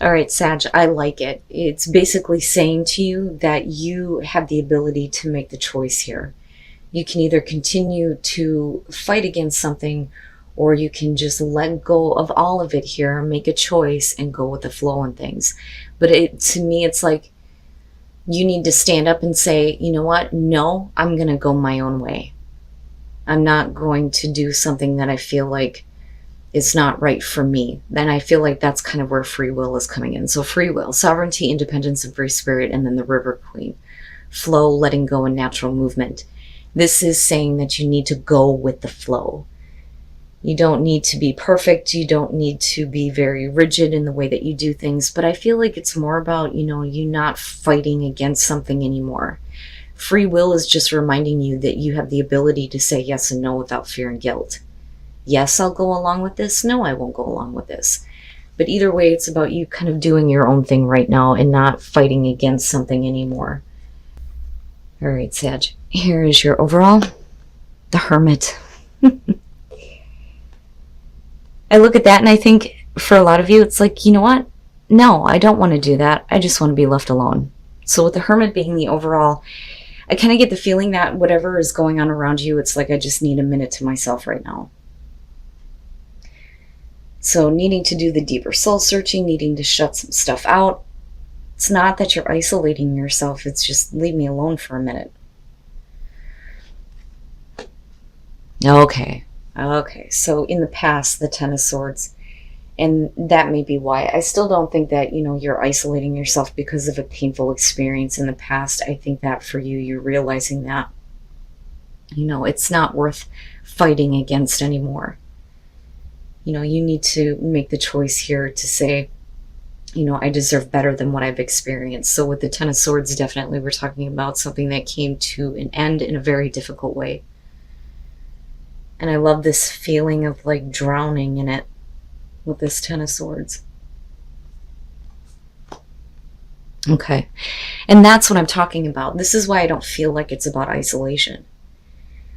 All right, Sag, I like it. It's basically saying to you that you have the ability to make the choice here. You can either continue to fight against something, or you can just let go of all of it here, make a choice, and go with the flow and things. But to me, it's like you need to stand up and say, you know what? No, I'm going to go my own way. I'm not going to do something that I feel like is not right for me. Then I feel like that's kind of where free will is coming in. So free will, sovereignty, independence, and free spirit, and then the river queen. Flow, letting go, and natural movement. This is saying that you need to go with the flow. You don't need to be perfect. You don't need to be very rigid in the way that you do things. But I feel like it's more about, you not fighting against something anymore. Free will is just reminding you that you have the ability to say yes and no without fear and guilt. Yes, I'll go along with this. No, I won't go along with this. But either way, it's about you kind of doing your own thing right now and not fighting against something anymore. All right, Sag. Here is your overall. The Hermit. I look at that and I think for a lot of you, it's like, you know what? No, I don't want to do that. I just want to be left alone. So with the Hermit being the overall, I kind of get the feeling that whatever is going on around you, it's like I just need a minute to myself right now. So needing to do the deeper soul searching, needing to shut some stuff out. It's not that you're isolating yourself. It's just leave me alone for a minute. Okay. So in the past, the Ten of Swords, and that may be why. I still don't think that, you're isolating yourself because of a painful experience in the past. I think that for you, you're realizing that, it's not worth fighting against anymore. You need to make the choice here to say, I deserve better than what I've experienced. So with the Ten of Swords, definitely we're talking about something that came to an end in a very difficult way. And I love this feeling of like drowning in it with this Ten of Swords. Okay. And that's what I'm talking about. This is why I don't feel like it's about isolation.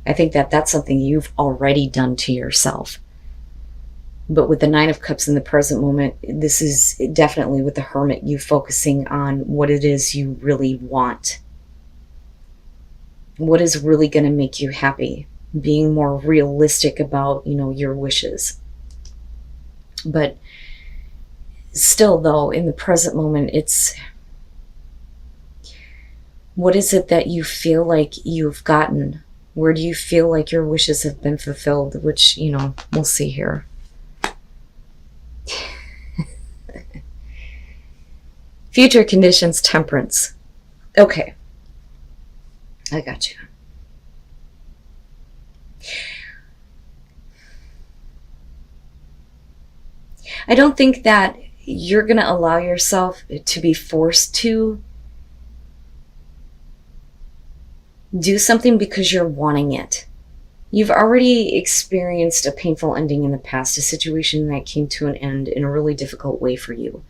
I think that that's something you've already done to yourself. But with the Nine of Cups in the present moment, this is definitely with the Hermit, you focusing on what it is you really want. What is really going to make you happy? Being more realistic about, your wishes. But still, though, in the present moment, it's what is it that you feel like you've gotten? Where do you feel like your wishes have been fulfilled? Which, we'll see here. Future conditions, Temperance. Okay. I got you. I don't think that you're going to allow yourself to be forced to do something because you're wanting it. You've already experienced a painful ending in the past, a situation that came to an end in a really difficult way for you.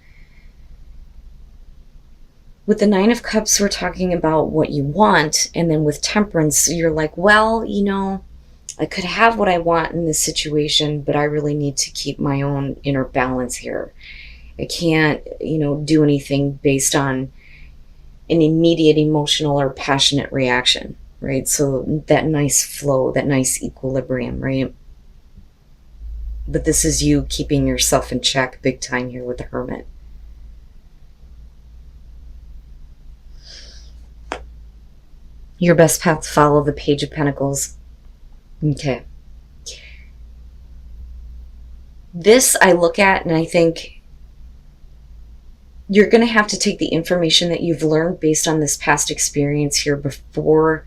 With the Nine of Cups, we're talking about what you want, and then with Temperance, you're like, well, I could have what I want in this situation, but I really need to keep my own inner balance here. I can't, do anything based on an immediate emotional or passionate reaction, right? So that nice flow, that nice equilibrium, right? But this is you keeping yourself in check big time here with the Hermit. Your best path to follow, the Page of Pentacles. Okay. This I look at and I think you're going to have to take the information that you've learned based on this past experience here before,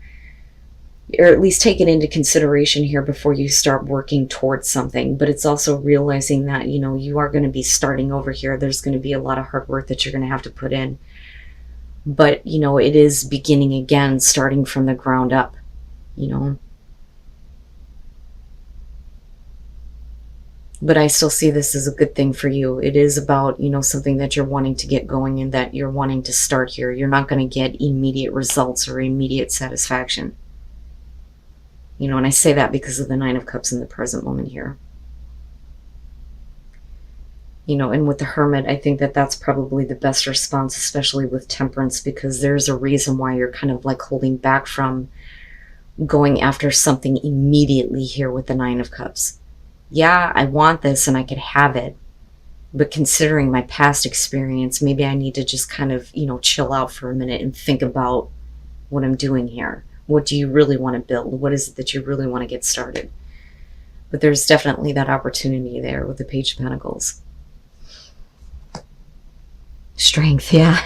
or at least take it into consideration here before you start working towards something. But it's also realizing that, you are going to be starting over here. There's going to be a lot of hard work that you're going to have to put in. But, it is beginning again, starting from the ground up, But I still see this as a good thing for you. It is about, something that you're wanting to get going and that you're wanting to start here. You're not going to get immediate results or immediate satisfaction. And I say that because of the Nine of Cups in the present moment here. And with the Hermit, I think that that's probably the best response, especially with Temperance, because there's a reason why you're kind of like holding back from going after something immediately here with the Nine of Cups. Yeah, I want this and I could have it, but considering my past experience, maybe I need to just kind of, chill out for a minute and think about what I'm doing here. What do you really want to build? What is it that you really want to get started? But there's definitely that opportunity there with the Page of Pentacles. Strength, yeah.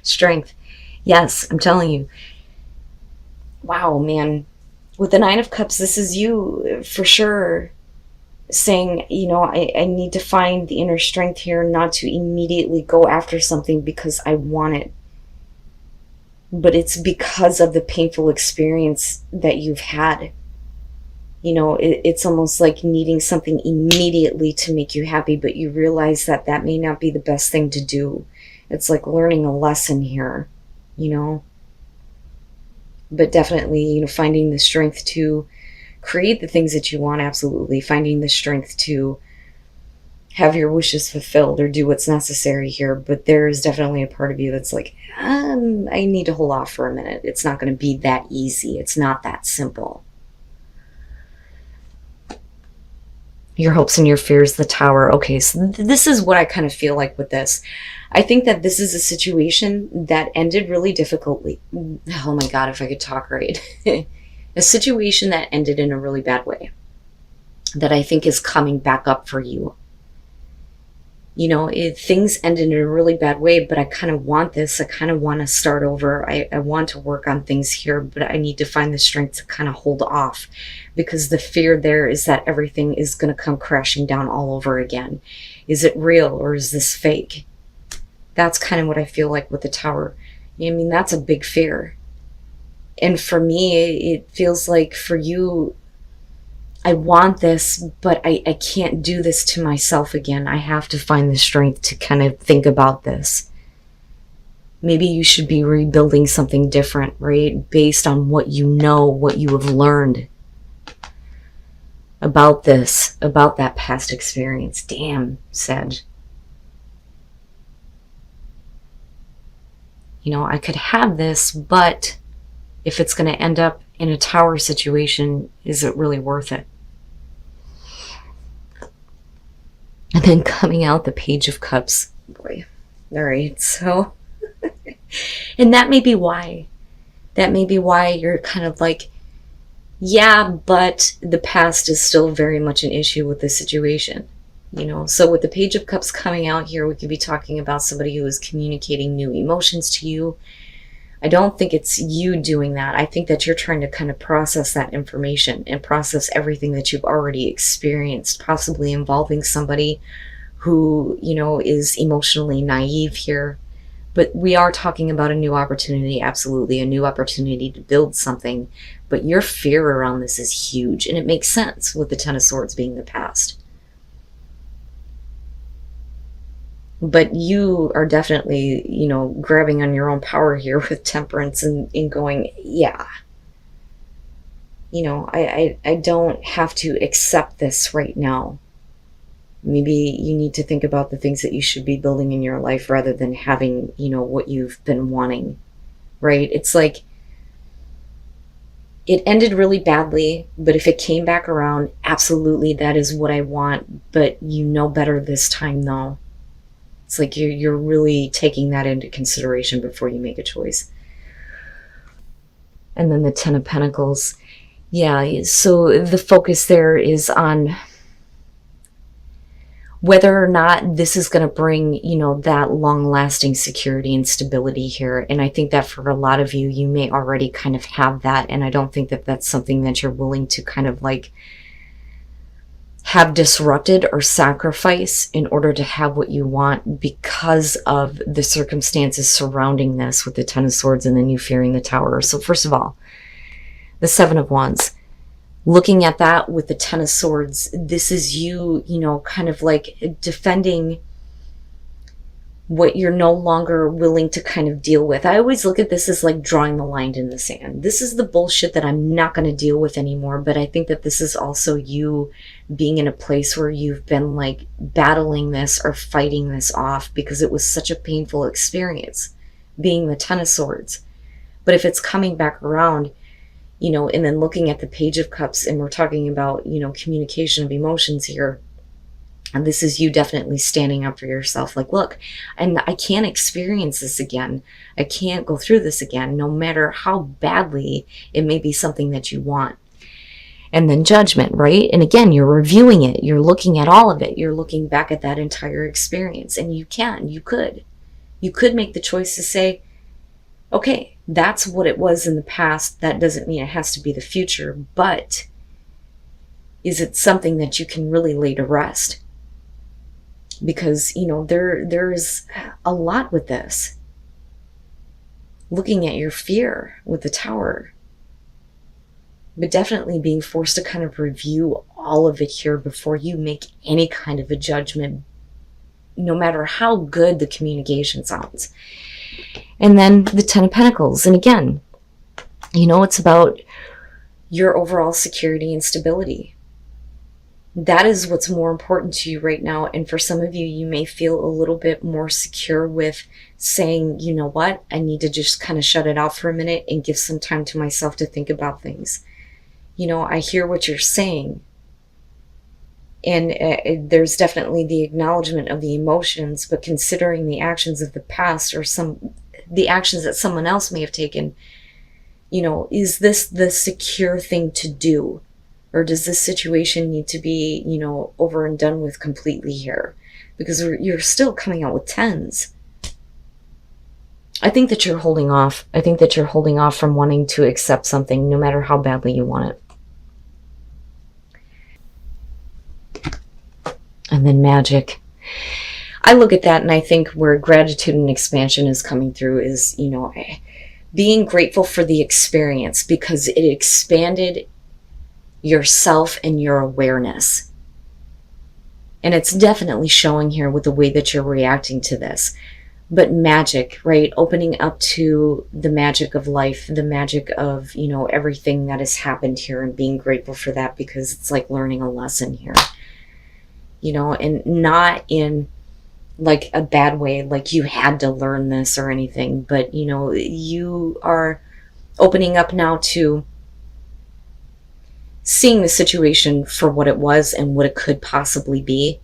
Strength. Yes, I'm telling you. Wow, man. With the Nine of Cups, this is you for sure saying, I need to find the inner strength here not to immediately go after something because I want it. But it's because of the painful experience that you've had. It's almost like needing something immediately to make you happy, but you realize that that may not be the best thing to do. It's like learning a lesson here, But definitely, finding the strength to create the things that you want, absolutely. Finding the strength to have your wishes fulfilled or do what's necessary here. But there is definitely a part of you that's like, I need to hold off for a minute. It's not going to be that easy. It's not that simple. Your hopes and your fears, the Tower. Okay, so this is what I kind of feel like with this. I think that this is a situation that ended really difficultly. Oh my God, if I could talk right. A situation that ended in a really bad way that I think is coming back up for you. Things ended in a really bad way, but I kind of want this. I kind of want to start over. I want to work on things here, but I need to find the strength to kind of hold off, because the fear there is that everything is going to come crashing down all over again. Is it real or is this fake? That's kind of what I feel like with the Tower. That's a big fear. And for me, it feels like for you, I want this, but I can't do this to myself again. I have to find the strength to kind of think about this. Maybe you should be rebuilding something different, right? Based on what you know, what you have learned about this, about that past experience. Damn, Sag. I could have this, but if it's going to end up in a Tower situation, is it really worth it? And then coming out the Page of Cups. Boy. All right. So, and that may be why. That may be why you're kind of like, yeah, but the past is still very much an issue with this situation. So with the Page of Cups coming out here, we could be talking about somebody who is communicating new emotions to you. I don't think it's you doing that. I think that you're trying to kind of process that information and process everything that you've already experienced, possibly involving somebody who, is emotionally naive here. But we are talking about a new opportunity, absolutely, a new opportunity to build something. But your fear around this is huge, and it makes sense with the Ten of Swords being the past. But you are definitely, grabbing on your own power here with Temperance and going, yeah, I don't have to accept this right now. Maybe you need to think about the things that you should be building in your life rather than having, what you've been wanting, right? It's like, it ended really badly, but if it came back around, absolutely, that is what I want. But you know better this time, though. It's like you're really taking that into consideration before you make a choice. And then the Ten of Pentacles. Yeah, so the focus there is on whether or not this is going to bring, that long-lasting security and stability here. And I think that for a lot of you, you may already kind of have that. And I don't think that that's something that you're willing to kind of like have disrupted or sacrifice in order to have what you want because of the circumstances surrounding this with the Ten of Swords and then you fearing the Tower. So first of all, the Seven of Wands. Looking at that with the Ten of Swords, this is you, kind of like defending what you're no longer willing to kind of deal with. I always look at this as like drawing the line in the sand. This is the bullshit that I'm not going to deal with anymore. But I think that this is also you being in a place where you've been like battling this or fighting this off because it was such a painful experience, being the Ten of Swords. But if it's coming back around, you know, and then looking at the Page of Cups, and we're talking about, you know, communication of emotions here. And this is you definitely standing up for yourself. Like, look, and I can't experience this again. I can't go through this again, no matter how badly it may be something that you want. And then Judgment, right? And again, you're reviewing it. You're looking at all of it. You're looking back at that entire experience. And you could make the choice to say, okay, that's what it was in the past. That doesn't mean it has to be the future. But is it something that you can really lay to rest? Because, you know, there's a lot with this. Looking at your fear with the Tower. But definitely being forced to kind of review all of it here before you make any kind of a judgment, no matter how good the communication sounds. And then the Ten of Pentacles. And again, you know, it's about your overall security and stability. That is what's more important to you right now. And for some of you, you may feel a little bit more secure with saying, you know what, I need to just kind of shut it out for a minute and give some time to myself to think about things. You know, I hear what you're saying. And there's definitely the acknowledgement of the emotions, but considering the actions of the past or the actions that someone else may have taken, you know, is this the secure thing to do? Or does this situation need to be, you know, over and done with completely here? Because you're still coming out with tens. I think that you're holding off. I think that you're holding off from wanting to accept something, no matter how badly you want it. And then Magic. I look at that and I think where gratitude and expansion is coming through is, you know, being grateful for the experience because it expanded yourself and your awareness. And it's definitely showing here with the way that you're reacting to this. But magic, right? Opening up to the magic of life, the magic of, you know, everything that has happened here and being grateful for that because it's like learning a lesson here. You know, and not in like a bad way, like you had to learn this or anything, but, you know, you are opening up now to seeing the situation for what it was and what it could possibly be.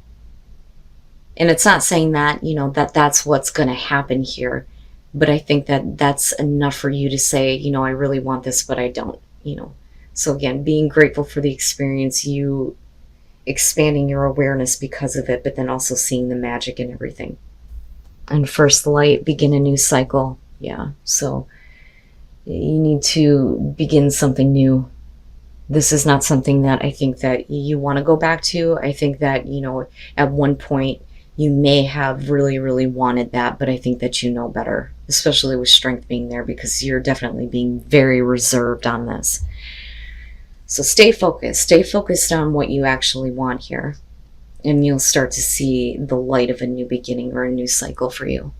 And it's not saying that, you know, that's what's going to happen here. But I think that that's enough for you to say, you know, I really want this, but I don't, you know. So again, being grateful for the experience, you expanding your awareness because of it, but then also seeing the magic in everything. And first light, begin a new cycle. Yeah, so you need to begin something new. This is not something that I think that you want to go back to. I think that, you know, at one point you may have really, really wanted that, but I think that you know better, especially with Strength being there because you're definitely being very reserved on this. So stay focused on what you actually want here, and you'll start to see the light of a new beginning or a new cycle for you.